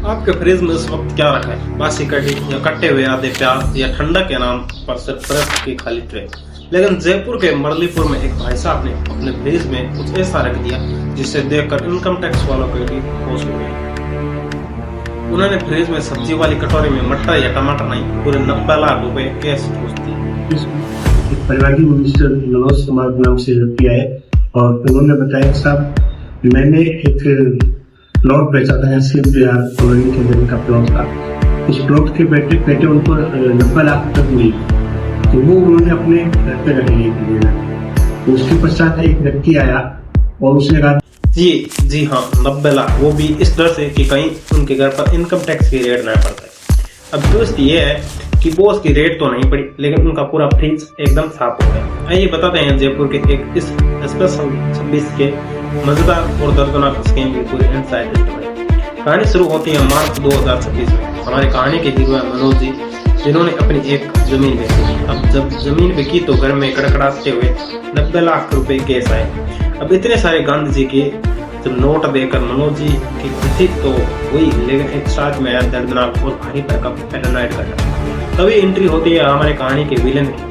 आपके फ्रिज में इस वक्त क्या रखा है? बासी कटी या कटे हुए आधे प्याज या ठंडा के नाम पर सिर्फ बर्फ की खाली ट्रे। लेकिन जयपुर के मरलीपुर में एक भाई साहब ने अपने फ्रिज में कुछ ऐसा रख दिया जिसे देखकर इनकम टैक्स वालों की भी होश उड़ गई। उन्होंने फ्रिज में सब्जी वाली कटोरी में मटर या टमाटर नहीं, पूरे 90 लाख रुपए कैश ठूस दिए। परिवादी मिनिस्टर मनोज कुमार नाम से व्यक्ति आए और उन्होंने बताया साहब मैंने एक प्लॉट बेचा था कॉलोनी के अंदर का प्लॉट था। उस प्लॉट के बेटे उनको 90 लाख तक मिली, तो वो उन्होंने अपने घर पे रख लिए। उसके पश्चात एक व्यक्ति आया और उसने कहा जी हाँ, 90 लाख, वो भी इस डर से कि कहीं उनके घर पर इनकम टैक्स की रेट न पड़ जाए। अब दोस्त ये है कि बॉस की रेट तो नहीं पड़ी, लेकिन उनका पूरा फ्रिज एकदम साफ हो गया। आइए बताते हैं जयपुर के एक इस स्पेशल 26 के मजेदार और दर्दनाक स्कीम की पूरी इनसाइड स्टोरी। कहानी शुरू होती है मार्च 2026 में। हमारी कहानी के हीरो है मनोज जी, जिन्होंने अपनी एक जमीन बेची। अब जब जमीन बिकी तो घर में कड़कड़ाते हुए 90 लाख रुपए केस आए। अब इतने सारे गांधी जी के जब नोट देकर मनोज जी की खुशी तो हुई, लेकिन एक साथ में आया दर्दनाक और भारी भरकम पैरानाइड का डर। तभी एंट्री होती है हमारे कहानी के विलेन की,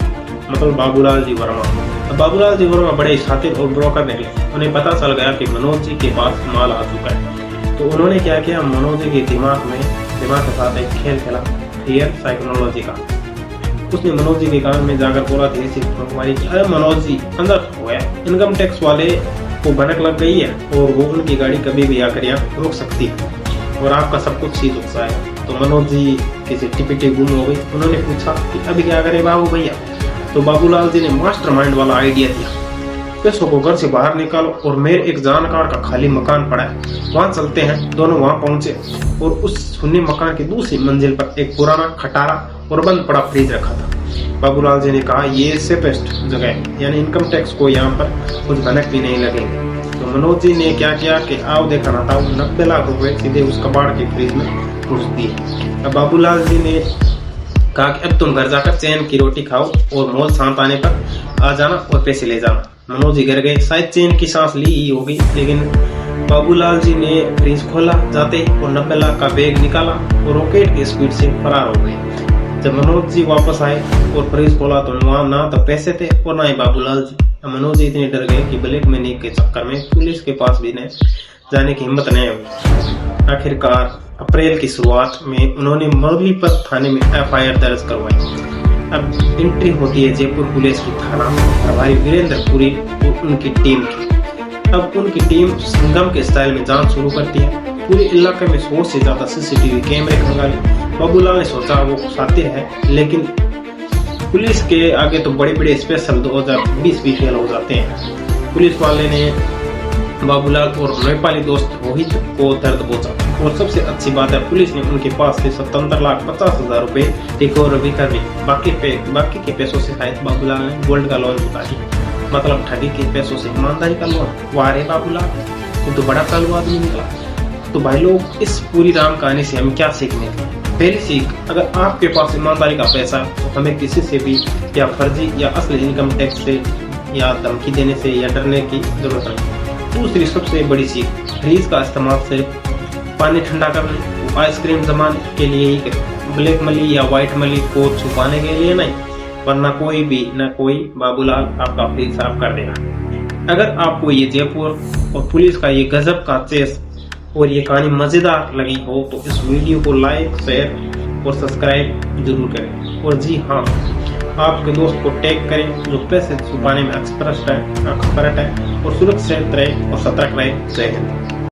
मतलब बाबूलाल जी वर्मा। अब बाबूलाल जी वर्मा बड़े शातिर और ब्रोकर निकले। उन्हें पता चल गया कि मनोज जी के पास माल आ चुका है, तो उन्होंने क्या किया, मनोज जी के दिमाग के साथ एक खेल खेला, फियर साइकोलॉजी का। उसने मनोज जी के कान में जाकर बोला धीरे से फुंकमारी की, अरे मनोज जी अंदर हो गया, इनकम टैक्स वाले को भनक लग गई है और वो उनकी गाड़ी कभी भी आकर यहाँ रोक सकती है और आपका सब कुछ सीध उत्साह है। तो मनोज जी की सिट्टी गुम हो गई। उन्होंने पूछा कि अभी क्या करे बाबू भैया? तो बाबूलाल जी ने मास्टरमाइंड वाला आइडिया दिया, पैसों को घर से बाहर निकालो और मेरे एक जानकार का खाली मकान पड़ा है, वहां चलते हैं। दोनों वहां पहुंचे और उस सुन्नी मकान की दूसरी मंजिल पर एक पुराना खटारा और बंद पड़ा फ्रिज रखा था। बाबूलाल जी ने कहा ये सेफेस्ट जगह है, यानी इनकम टैक्स को यहाँ पर कुछ भनक भी नहीं लगेंगे। तो मनोज जी ने क्या किया कि आओ देखा ना था, 90 लाख रुपए सीधे उस कबाड़ के फ्रिज में घुस दिए। अब बाबूलाल जी ने कहा कि अब तुम घर जाकर चैन की रोटी खाओ और मौज शांत आने पर आ जाना और पैसे ले जाना। मनोज जी घर गए, शायद चैन की सांस ली ही होगी, लेकिन बाबूलाल जी ने फ्रिज खोला जाते और 90 लाख का बैग निकाला और रॉकेट की स्पीड से फरार हो गए। जब मनोज जी वापस आए और फ्रिज खोला तो वहां ना तो पैसे थे और ना ही बाबूलाल जी। मनोज जी इतने डर गए कि ब्लैक मनी के चक्कर में पुलिस के पास भी न जाने की हिम्मत नहीं हुई। आखिरकार अप्रैल की शुरुआत में उन्होंने मरलीपुर थाने में FIR दर्ज करवाई। अब एंट्री होती है जयपुर पुलिस की थाना प्रभारी वीरेंद्र पुरी और उनकी टीम की। अब उनकी टीम संगम के स्टाइल में जांच शुरू करती है। पूरे इलाके में 100 से ज्यादा CCTV कैमरे खंगाले। बाबूलाल ने सोचा वो शातिर है, लेकिन पुलिस के आगे तो बड़े बड़े स्पेशल 2020 भी फेल हो जाते हैं। पुलिस वाले ने बाबूलाल और नेपाली दोस्त रोहित को दर्द पहुंचा और सबसे अच्छी बात है पुलिस ने उनके पास से 77,50,000 रुपए रिकवर भी कर ली। बाकी के पैसों से शायद बाबूलाल ने गोल्ड का लोन चुका दिया, मतलब ठगी के पैसों से ईमानदारी का लोन। वाह रे बाबूलाल, तो बड़ा चालू आदमी निकला। तो भाई लोग, इस पूरी राम कहानी से हमें क्या सीखने का? पहली सीख, अगर आपके पास ईमानदारी का पैसा तो हमें किसी से भी या फर्जी या असली इनकम टैक्स से या धमकी देने से या डरने की जरूरत नहीं। दूसरी सबसे बड़ी सीख, फ्रीज का इस्तेमाल सिर्फ पानी ठंडा करने, आइसक्रीम जमाने के लिए ही करें, ब्लैक मनी या व्हाइट मनी को छुपाने के लिए नहीं, वरना कोई बाबूलाल आपका फ्रीज साफ कर देगा। अगर आपको ये जयपुर और पुलिस का ये गजब का चेस और ये कहानी मजेदार लगी हो तो इस वीडियो को लाइक, शेयर और सब्सक्राइब जरूर करें। और जी हाँ, आपके दोस्त को टैग करें जो पैसे छुपाने में एक्सपर्ट है और सुरक्षित रहे और सतर्क रहे। जय हिंद।